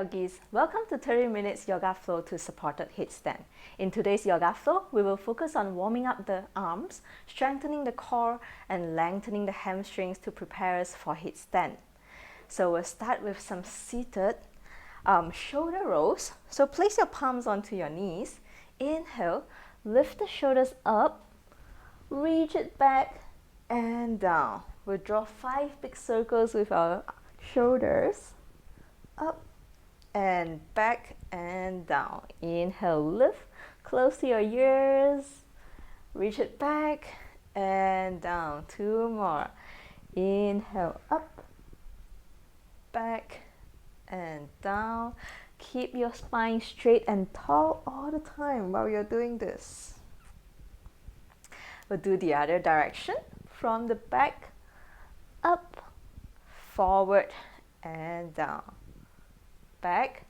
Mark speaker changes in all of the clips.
Speaker 1: yogis, welcome to 30 minutes yoga flow to supported headstand. In today's yoga flow, we will focus on warming up the arms, strengthening the core, and lengthening the hamstrings to prepare us for headstand. So we'll start with some seated shoulder rolls. So place your palms onto your knees. Inhale, lift the shoulders up, reach it back and down. We'll draw 5 big circles with our shoulders. Up and back and down. Inhale, lift, close to your ears, reach it back and down. 2 more. Inhale, up, back and down. Keep your spine straight and tall all the time while you're doing this. We'll do the other direction. From the back, up, forward and down. Back,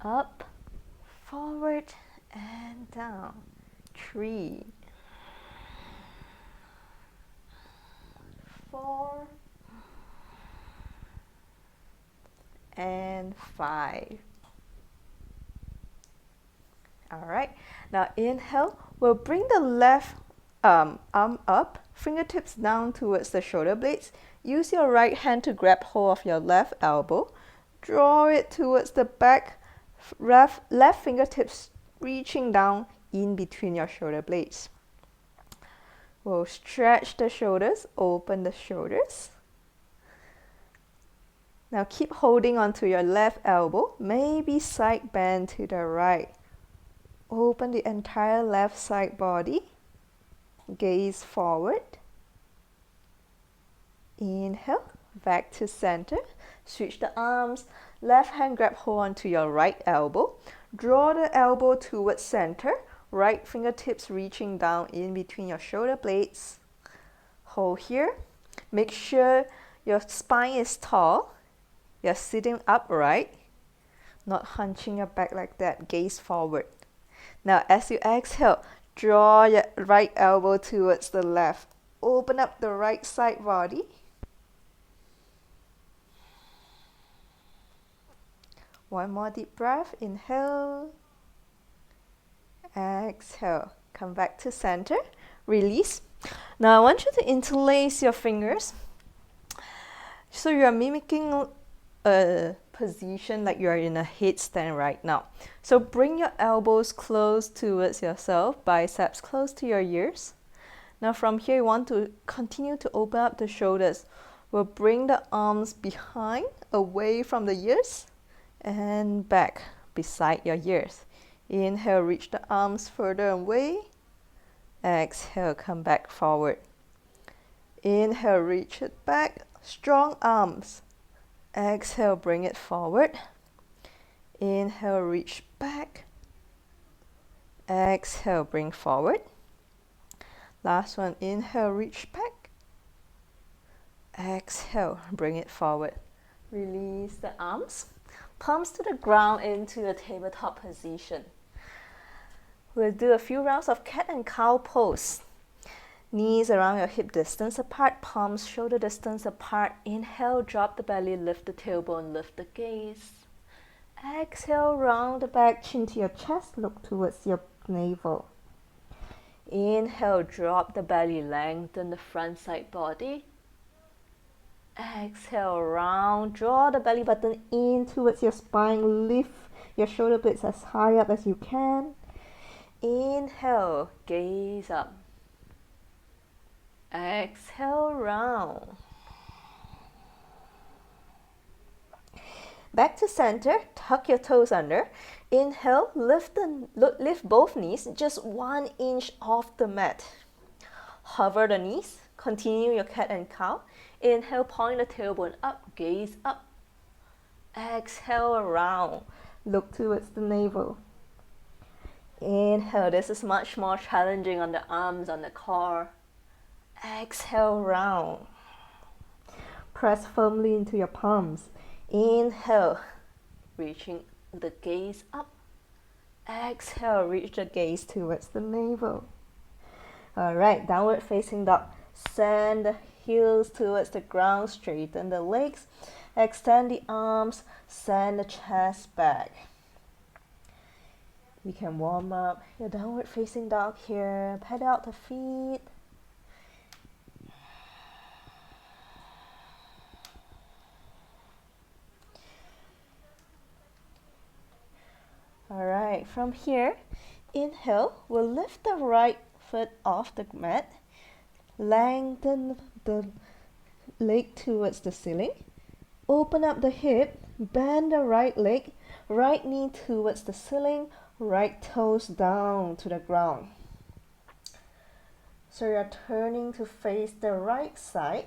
Speaker 1: up, forward and down. 3, 4 and 5. Alright, now inhale, we'll bring the left arm up, fingertips down towards the shoulder blades. Use your right hand to grab hold of your left elbow. Draw it towards the back, left fingertips reaching down in between your shoulder blades. We'll stretch the shoulders, open the shoulders. Now keep holding onto your left elbow, maybe side bend to the right. Open the entire left side body. Gaze forward. Inhale, back to center. Switch the arms. Left hand grab hold onto your right elbow. Draw the elbow towards center. Right fingertips reaching down in between your shoulder blades. Hold here. Make sure your spine is tall. You're sitting upright, not hunching your back like that. Gaze forward. Now as you exhale, draw your right elbow towards the left. Open up the right side body. One more deep breath. Inhale. Exhale. Come back to center. Release. Now I want you to interlace your fingers. So you are mimicking a position like you are in a headstand right now. So bring your elbows close towards yourself, biceps close to your ears. Now from here you want to continue to open up the shoulders. We'll bring the arms behind, away from the ears, and back beside your ears. Inhale, reach the arms further away. Exhale, come back forward. Inhale, reach it back. Strong arms. Exhale, bring it forward. Inhale, reach back. Exhale, bring forward. Last one, inhale, reach back. Exhale, bring it forward. Release the arms. Palms to the ground into a tabletop position. We'll do a few rounds of cat and cow pose. Knees around your hip distance apart, palms shoulder distance apart. Inhale, drop the belly, lift the tailbone, lift the gaze. Exhale, round the back, chin to your chest, look towards your navel. Inhale, drop the belly, lengthen the front side body. Exhale, round, draw the belly button in towards your spine, lift your shoulder blades as high up as you can. Inhale, gaze up. Exhale, round. Back to center, tuck your toes under. Inhale, lift both knees just 1 inch off the mat. Hover the knees, continue your cat and cow. Inhale, point the tailbone up, gaze up. Exhale, around. Look towards the navel. Inhale, this is much more challenging on the arms, on the core. Exhale, round. Press firmly into your palms. Inhale, reaching the gaze up. Exhale, reach the gaze towards the navel. Alright, downward facing dog. Send the heels towards the ground, straighten the legs. Extend the arms, send the chest back. You can warm up your downward facing dog here. Pedal out the feet. Alright, from here, inhale, we'll lift the right foot off the mat. Lengthen the leg towards the ceiling. Open up the hip, bend the right leg, right knee towards the ceiling, right toes down to the ground. So you're turning to face the right side.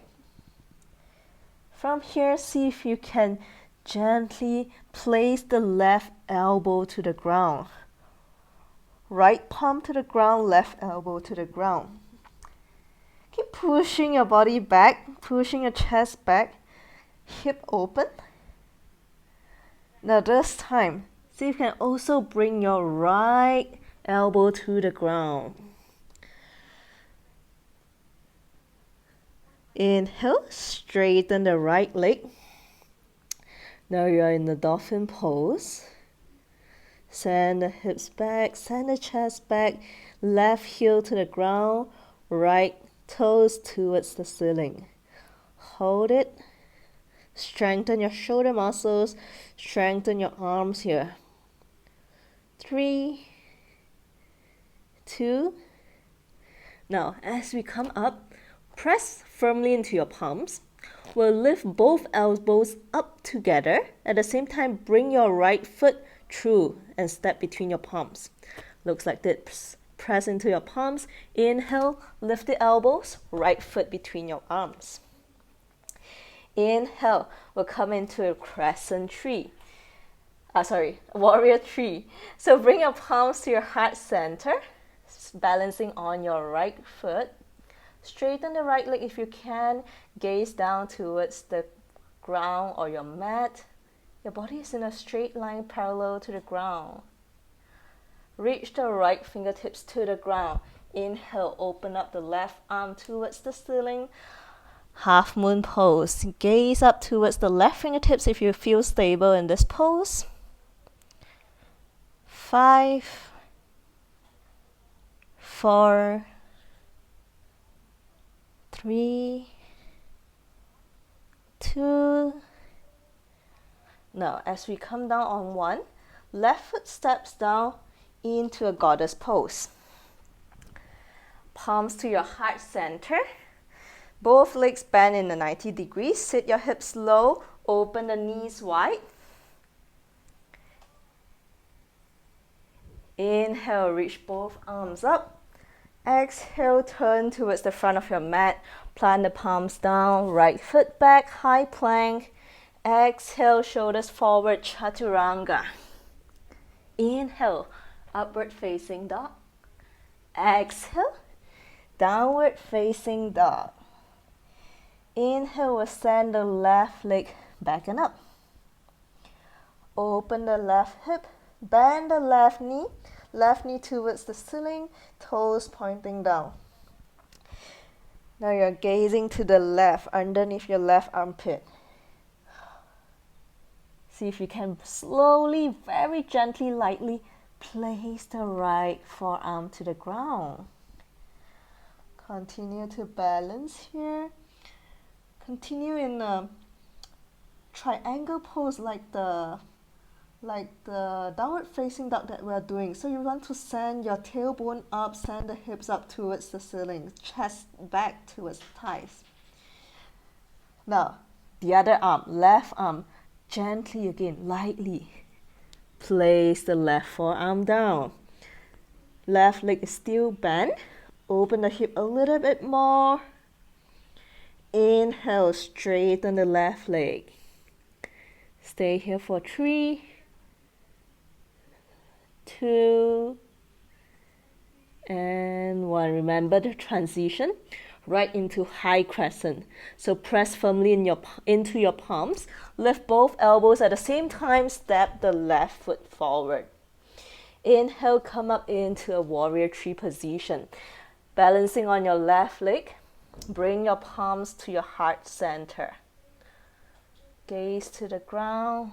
Speaker 1: From here, see if you can gently place the left elbow to the ground. Right palm to the ground, left elbow to the ground. Keep pushing your body back, pushing your chest back, hip open. Now this time, see if you can also bring your right elbow to the ground. Inhale, straighten the right leg. Now you are in the dolphin pose. Send the hips back, send the chest back, left heel to the ground, right toes towards the ceiling. Hold it. Strengthen your shoulder muscles, strengthen your arms here. 3, 2. Now, as we come up, press firmly into your palms. We'll lift both elbows up together. At the same time, bring your right foot through and step between your palms. Looks like this. Press into your palms. Inhale, lift the elbows, right foot between your arms. Inhale, we'll come into a crescent tree. Warrior tree. So bring your palms to your heart center, balancing on your right foot. Straighten the right leg if you can. Gaze down towards the ground or your mat. Your body is in a straight line parallel to the ground. Reach the right fingertips to the ground. Inhale, open up the left arm towards the ceiling. Half moon pose. Gaze up towards the left fingertips if you feel stable in this pose. 5, 4, 3, 2. Now, as we come down on 1, left foot steps down into a goddess pose. Palms to your heart center. Both legs bend in a 90 degrees. Sit your hips low. Open the knees wide. Inhale, reach both arms up. Exhale, turn towards the front of your mat. Plant the palms down. Right foot back, high plank. Exhale, shoulders forward, chaturanga. Inhale, upward facing dog. Exhale, downward facing dog. Inhale, we'll send the left leg back and up. Open the left hip, bend the left knee towards the ceiling, toes pointing down. Now you're gazing to the left, underneath your left armpit. See if you can slowly, very gently, lightly place the right forearm to the ground. Continue to balance here. Continue in a triangle pose like the downward facing dog that we're doing. So you want to send your tailbone up, send the hips up towards the ceiling, chest back towards the thighs. Now, the other arm, left arm, gently again, lightly place the left forearm down. Left leg is still bent. Open the hip a little bit more. Inhale, straighten the left leg. Stay here for 3, 2, and 1. Remember the transition right into high crescent. So press firmly into your palms. Lift both elbows at the same time. Step the left foot forward. Inhale, come up into a warrior tree position. Balancing on your left leg. Bring your palms to your heart center. Gaze to the ground.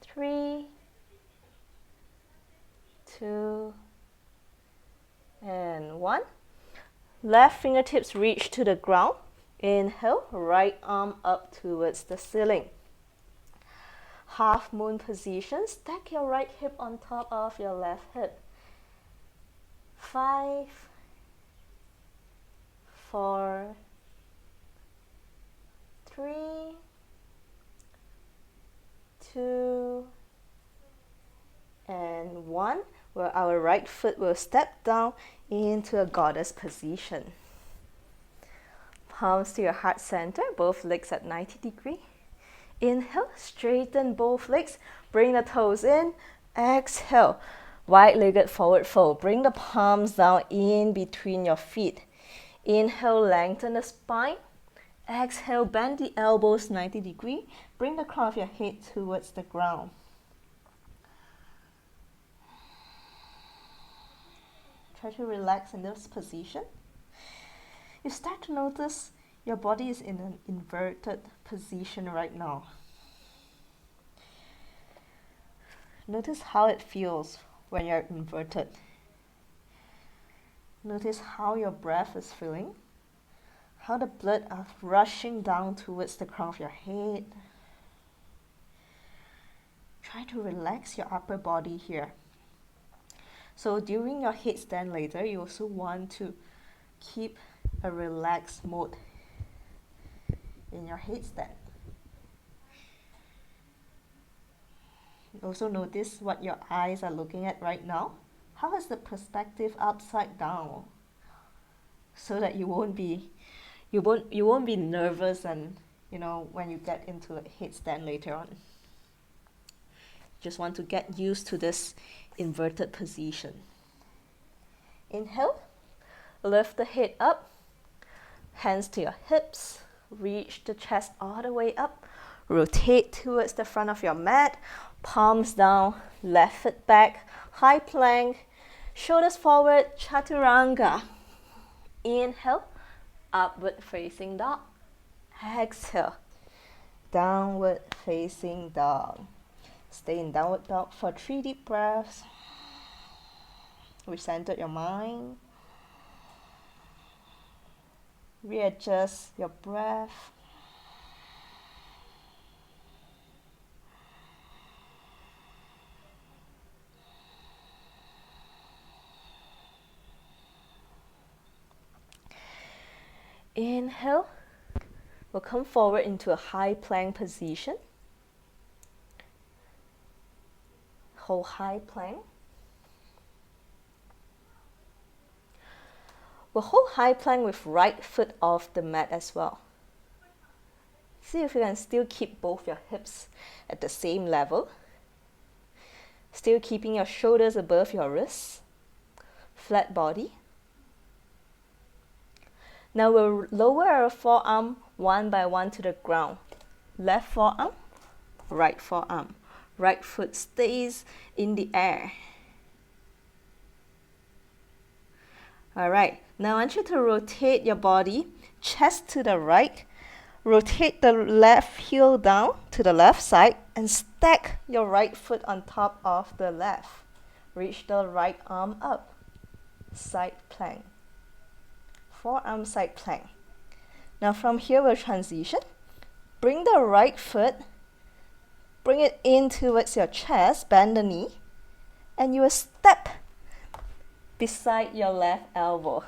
Speaker 1: 3, 2, and 1. Left fingertips reach to the ground. Inhale, right arm up towards the ceiling. Half moon position. Stack your right hip on top of your left hip. 5, 4, 3, 2, and 1, where our right foot will step down into a goddess position. Palms to your heart center, both legs at 90 degrees. Inhale, straighten both legs, bring the toes in. Exhale, wide-legged forward fold. Bring the palms down in between your feet. Inhale, lengthen the spine. Exhale, bend the elbows 90 degrees. Bring the crown of your head towards the ground. Try to relax in this position. You start to notice your body is in an inverted position right now. Notice how it feels when you're inverted. Notice how your breath is feeling, how the blood is rushing down towards the crown of your head. Try to relax your upper body here. So during your headstand later, you also want to keep a relaxed mode in your headstand. Also notice what your eyes are looking at right now. How is the perspective upside down? So that you won't be nervous and when you get into a headstand later on. Just want to get used to this inverted position. Inhale, lift the head up, hands to your hips, reach the chest all the way up, rotate towards the front of your mat, palms down, left foot back, high plank, shoulders forward, chaturanga. Inhale, upward facing dog. Exhale, downward facing dog. Stay in downward dog for 3 deep breaths. Recenter your mind. Readjust your breath. Inhale. We'll come forward into a high plank position. Hold high plank. We'll hold high plank with right foot off the mat as well. See if you can still keep both your hips at the same level. Still keeping your shoulders above your wrists. Flat body. Now we'll lower our forearm one by one to the ground. Left forearm, right forearm. Right foot stays in the air. Alright, now I want you to rotate your body, chest to the right. Rotate the left heel down to the left side and stack your right foot on top of the left. Reach the right arm up. Side plank. Forearm side plank. Now from here we'll transition. Bring the right foot, bring it in towards your chest, bend the knee, and you will step beside your left elbow.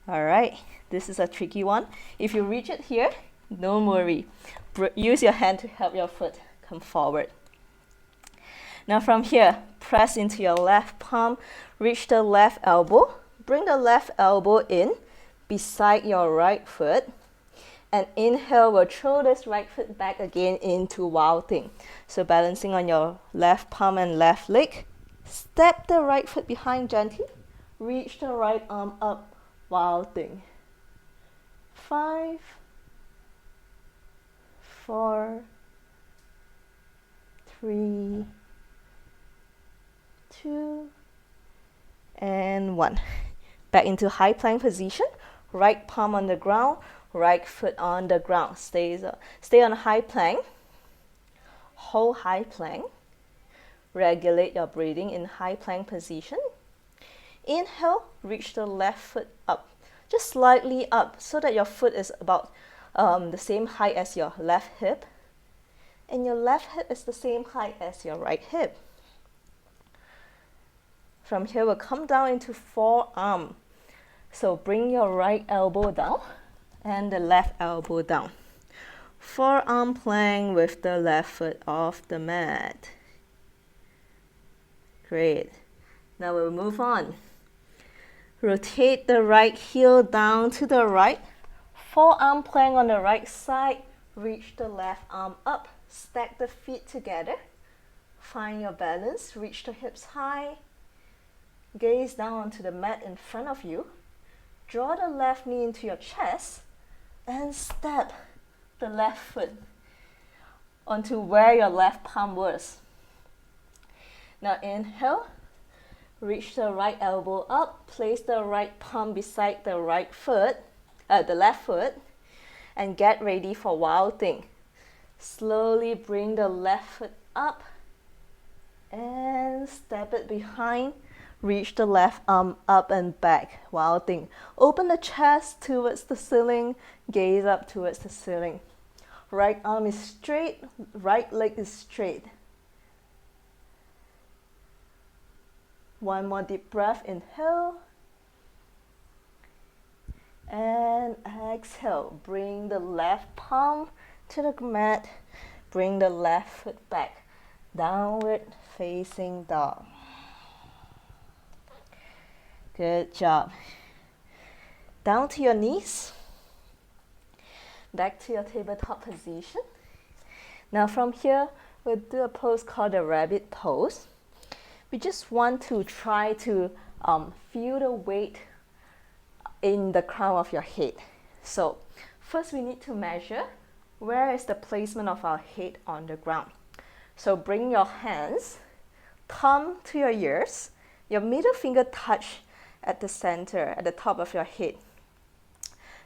Speaker 1: Alright, this is a tricky one. If you reach it here, don't worry. Use your hand to help your foot come forward. Now from here, press into your left palm, reach the left elbow, bring the left elbow in beside your right foot, and inhale, we'll throw this right foot back again into wild thing. So balancing on your left palm and left leg, step the right foot behind gently, reach the right arm up, wild thing. 5, 4, 3, 2, and 1. Back into high plank position. right palm on the ground, right foot on the ground. Stay on high plank. Hold high plank. Regulate your breathing in high plank position. Inhale, reach the left foot up, just slightly up so that your foot is about the same height as your left hip. And your left hip is the same height as your right hip. From here, we'll come down into forearm. So bring your right elbow down and the left elbow down. Forearm plank with the left foot off the mat. Great. Now we'll move on. Rotate the right heel down to the right. Forearm plank on the right side. Reach the left arm up. Stack the feet together. Find your balance. Reach the hips high. Gaze down onto the mat in front of you. Draw the left knee into your chest and step the left foot onto where your left palm was. Now inhale, reach the right elbow up, place the right palm beside the right foot, the left foot, and get ready for wild thing. Slowly bring the left foot up and step it behind. Reach the left arm up and back. Wild thing. Open the chest towards the ceiling. Gaze up towards the ceiling. Right arm is straight. Right leg is straight. One more deep breath. Inhale. And exhale. Bring the left palm to the mat. Bring the left foot back. Downward facing dog. Good job. Down to your knees. Back to your tabletop position. Now from here, we'll do a pose called the rabbit pose. We just want to try to feel the weight in the crown of your head. So first we need to measure where is the placement of our head on the ground. So bring your hands, thumb to your ears, your middle finger touch at the center, at the top of your head.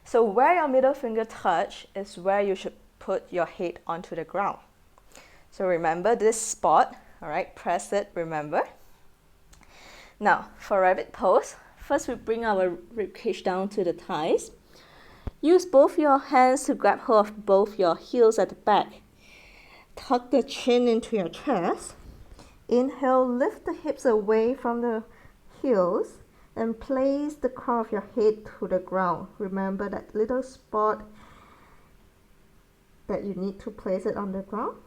Speaker 1: So where your middle finger touch is where you should put your head onto the ground. So remember this spot, all right, press it, remember. Now for rabbit pose, first we bring our ribcage down to the thighs. Use both your hands to grab hold of both your heels at the back. Tuck the chin into your chest. Inhale, lift the hips away from the heels and place the crown of your head to the ground. Remember that little spot that you need to place it on the ground.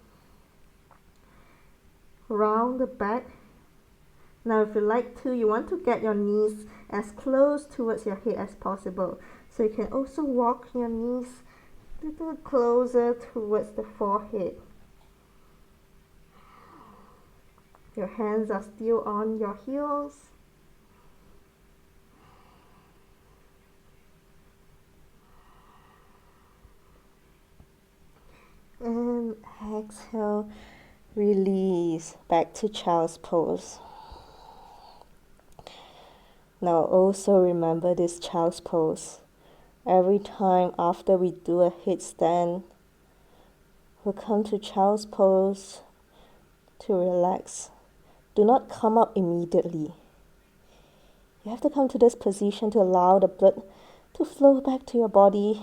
Speaker 1: Round the back. Now if you like to, you want to get your knees as close towards your head as possible. So you can also walk your knees a little closer towards the forehead. Your hands are still on your heels. And exhale, release back to child's pose. Now also remember this child's pose. Every time after we do a headstand, we'll come to child's pose to relax. Do not come up immediately. You have to come to this position to allow the blood to flow back to your body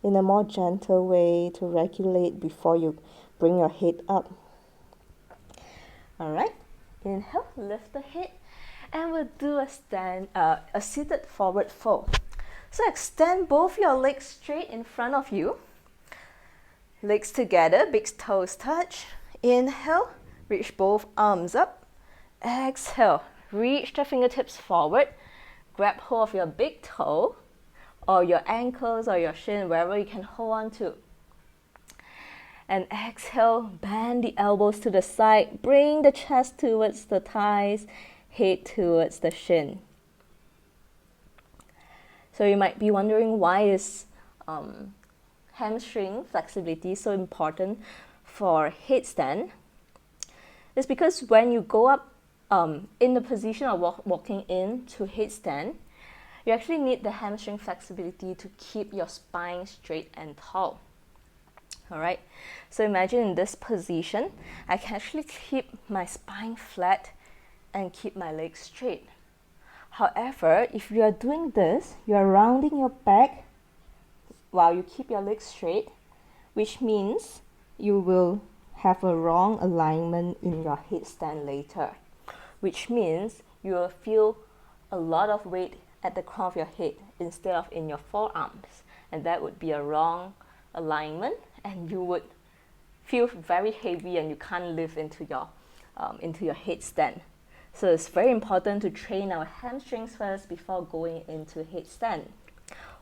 Speaker 1: in a more gentle way to regulate before you bring your head up. All right, inhale, lift the head, and we'll do a seated forward fold. So extend both your legs straight in front of you. Legs together, big toes touch. Inhale, reach both arms up. Exhale, reach the fingertips forward. Grab hold of your big toe or your ankles or your shin, wherever you can hold on to. And exhale, bend the elbows to the side. Bring the chest towards the thighs, head towards the shin. So you might be wondering, why is hamstring flexibility so important for headstand? It's because when you go up in the position of walking in to headstand, you actually need the hamstring flexibility to keep your spine straight and tall. Alright, so imagine in this position, I can actually keep my spine flat and keep my legs straight. However, if you are doing this, you are rounding your back while you keep your legs straight, which means you will have a wrong alignment in your headstand later, which means you will feel a lot of weight at the crown of your head instead of in your forearms, and that would be a wrong alignment, and you would feel very heavy and you can't lift into your headstand. So it's very important to train our hamstrings first before going into headstand.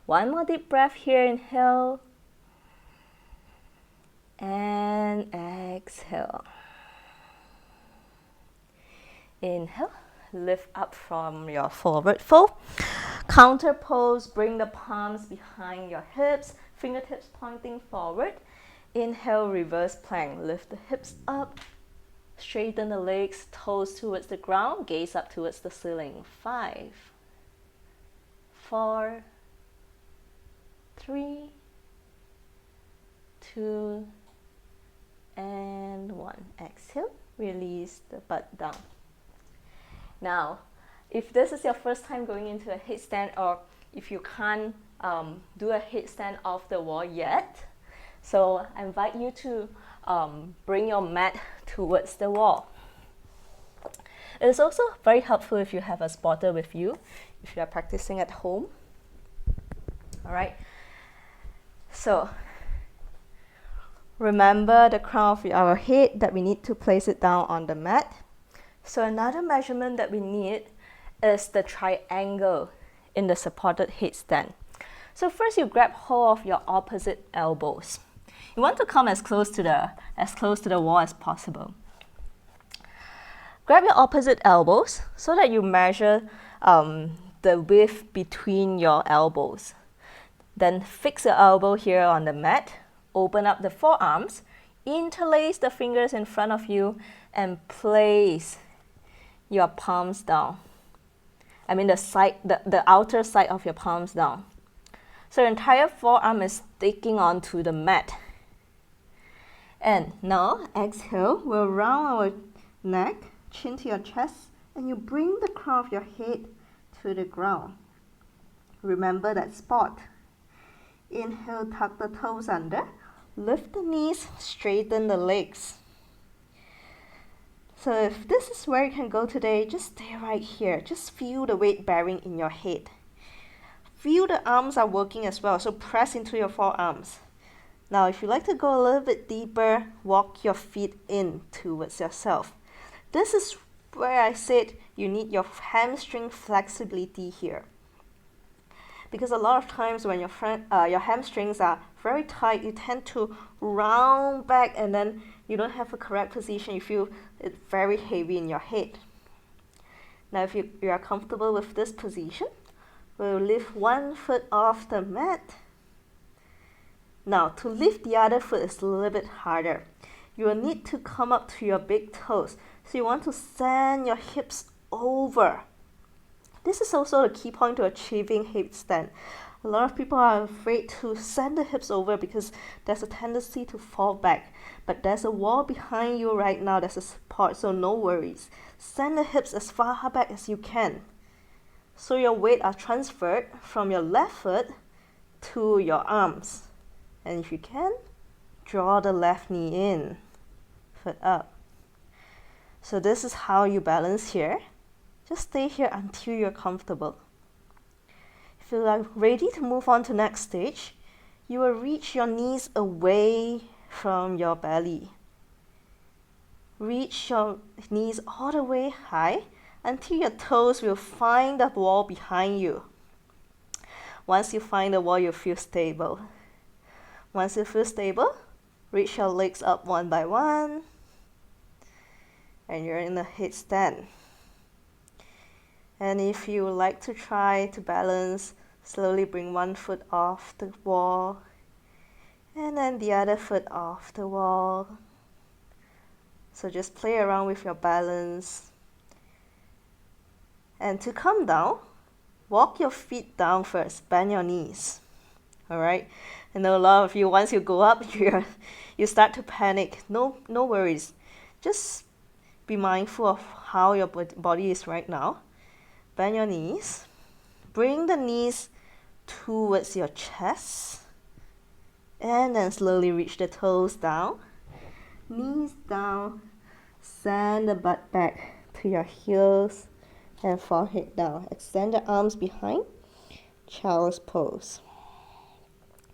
Speaker 1: One more deep breath here, inhale and exhale. Inhale, lift up from your forward fold. Counter pose, bring the palms behind your hips, fingertips pointing forward. Inhale, reverse plank, lift the hips up, straighten the legs, toes towards the ground, gaze up towards the ceiling. 5, 4, 3, 2, and 1. Exhale, release the butt down. Now, if this is your first time going into a headstand, or if you can't do a headstand off the wall yet, so I invite you to bring your mat towards the wall. It is also very helpful if you have a spotter with you, if you are practicing at home. Alright, so remember the crown of our head that we need to place it down on the mat. So another measurement that we need is the triangle in the supported headstand. So first you grab hold of your opposite elbows. You want to come as close to the wall as possible. Grab your opposite elbows so that you measure the width between your elbows. Then fix your elbow here on the mat, open up the forearms, interlace the fingers in front of you, and place your palms down. I mean the outer side of your palms down. So your entire forearm is sticking onto the mat. And now, exhale, we'll round our neck, chin to your chest, and you bring the crown of your head to the ground. Remember that spot. Inhale, tuck the toes under, lift the knees, straighten the legs. So if this is where you can go today, just stay right here. Just feel the weight bearing in your head. Feel the arms are working as well, so press into your forearms. Now, if you like to go a little bit deeper, walk your feet in towards yourself. This is where I said you need your hamstring flexibility here. Because a lot of times when your hamstrings are very tight, you tend to round back and then you don't have a correct position. You feel it very heavy in your head. Now, if you are comfortable with this position, we'll lift one foot off the mat. Now, to lift the other foot is a little bit harder. You will need to come up to your big toes. So you want to send your hips over. This is also a key point to achieving headstand. A lot of people are afraid to send the hips over because there's a tendency to fall back. But there's a wall behind you right now, there's a support, so no worries. Send the hips as far back as you can. So your weight are transferred from your left foot to your arms. And if you can, draw the left knee in, foot up. So this is how you balance here. Just stay here until you're comfortable. If you are ready to move on to next stage, you will reach your knees away from your belly. Reach your knees all the way high until your toes will find the wall behind you. Once you find the wall, you feel stable. Once you feel stable, reach your legs up one by one, and you're in a headstand. And if you would like to try to balance, slowly bring one foot off the wall, and then the other foot off the wall. So just play around with your balance. And to come down, walk your feet down first, bend your knees. All right. I know a lot of you, once you go up, you start to panic. No worries. Just be mindful of how your body is right now. Bend your knees. Bring the knees towards your chest. And then slowly reach the toes down. Knees down. Send the butt back to your heels and forehead down. Extend the arms behind. Child's pose.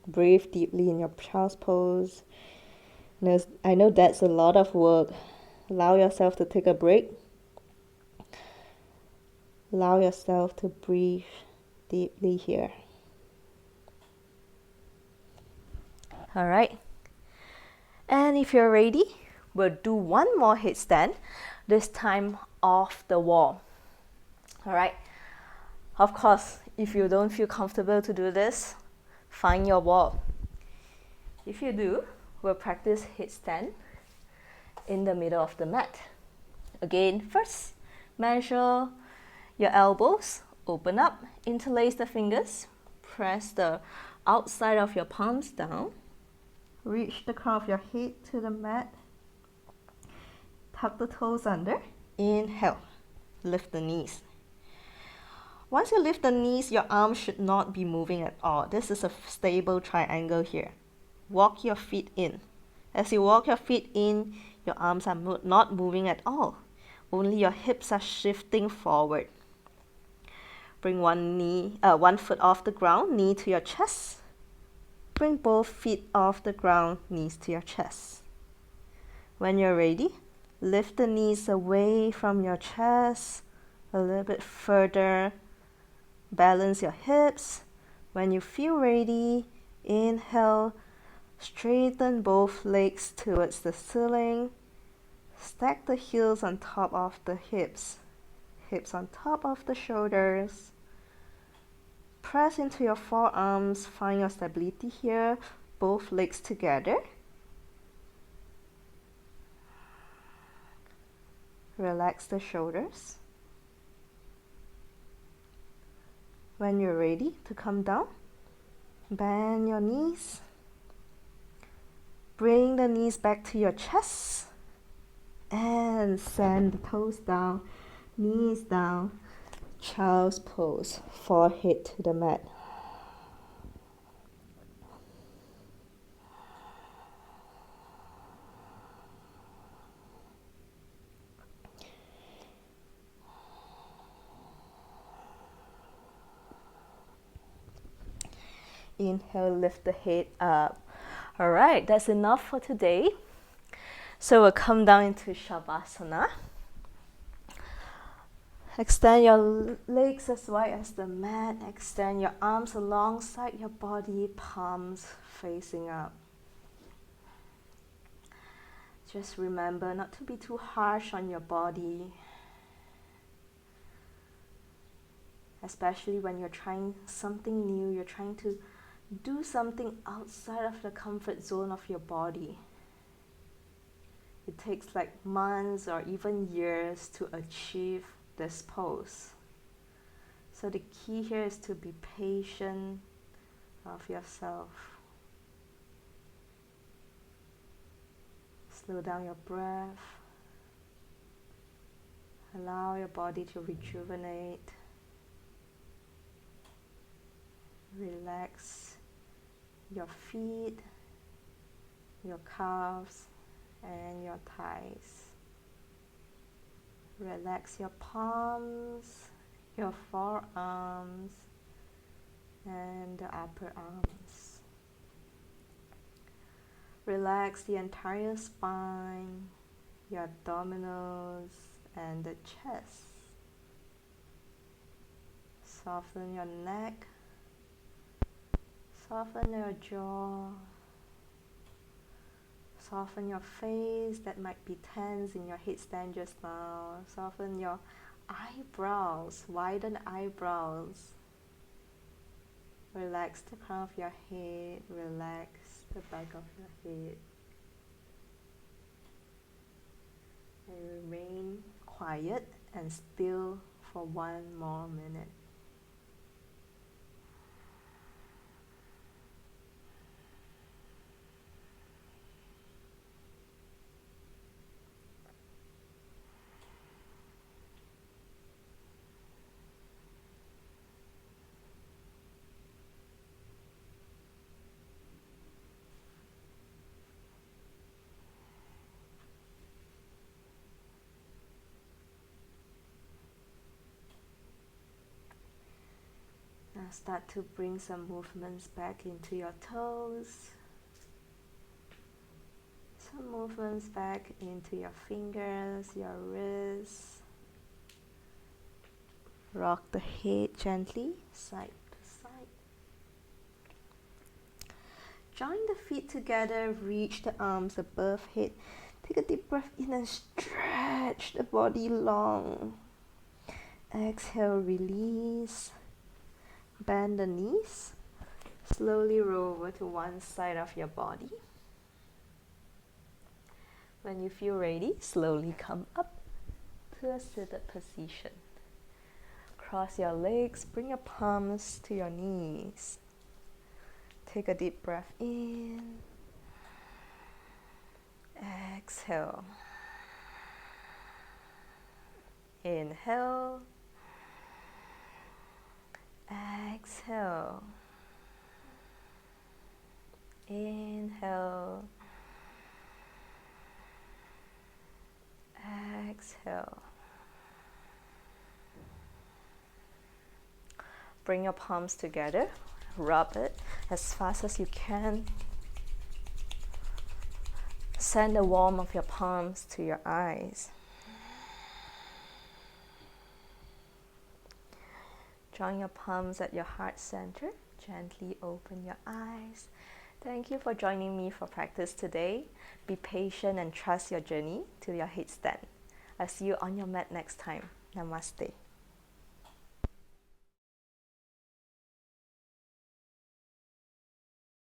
Speaker 1: Breathe deeply in your child's pose. I know that's a lot of work. Allow yourself to take a break. Allow yourself to breathe deeply here. All right. And if you're ready, we'll do one more headstand, this time off the wall. All right. Of course, if you don't feel comfortable to do this, find your wall. If you do, we'll practice headstand in the middle of the mat. Again, first, measure your elbows, open up, interlace the fingers, press the outside of your palms down, reach the crown of your head to the mat, tuck the toes under, inhale, lift the knees. Once you lift the knees, your arms should not be moving at all. This is a stable triangle here. Walk your feet in. As you walk your feet in, your arms are not moving at all. Only your hips are shifting forward. Bring one foot off the ground, knee to your chest. Bring both feet off the ground, knees to your chest. When you're ready, lift the knees away from your chest, a little bit further. Balance your hips. When you feel ready, inhale, straighten both legs towards the ceiling. Stack the heels on top of the hips. Hips on top of the shoulders. Press into your forearms, find your stability here, both legs together. Relax the shoulders. When you're ready to come down, bend your knees. Bring the knees back to your chest and send the toes down, knees down, child's pose, forehead to the mat. Inhale, lift the head up. All right, that's enough for today. So we'll come down into Shavasana. Extend your legs as wide as the mat. Extend your arms alongside your body, palms facing up. Just remember not to be too harsh on your body, especially when you're trying something new, you're trying to do something outside of the comfort zone of your body. It takes like months or even years to achieve this pose. So the key here is to be patient of yourself. Slow down your breath. Allow your body to rejuvenate. Relax your feet, your calves, and your thighs. Relax your palms, your forearms, and the upper arms. Relax the entire spine, your abdominals, and the chest. Soften your neck. Soften your jaw. Soften your face that might be tense in your headstand just now. Soften your eyebrows. Widen eyebrows. Relax the crown of your head. Relax the back of your head. And remain quiet and still for one more minute. Start to bring some movements back into your toes. Some movements back into your fingers, your wrists. Rock the head gently, side to side. Join the feet together, reach the arms above head. Take a deep breath in and stretch the body long. Exhale, release. Bend the knees. Slowly roll over to one side of your body. When you feel ready, slowly come up to a seated position. Cross your legs, bring your palms to your knees. Take a deep breath in. Exhale. Inhale. Exhale. Inhale. Exhale. Bring your palms together. Rub it as fast as you can. Send the warmth of your palms to your eyes. Join your palms at your heart center. Gently open your eyes. Thank you for joining me for practice today. Be patient and trust your journey to your headstand. I'll see you on your mat next time. Namaste.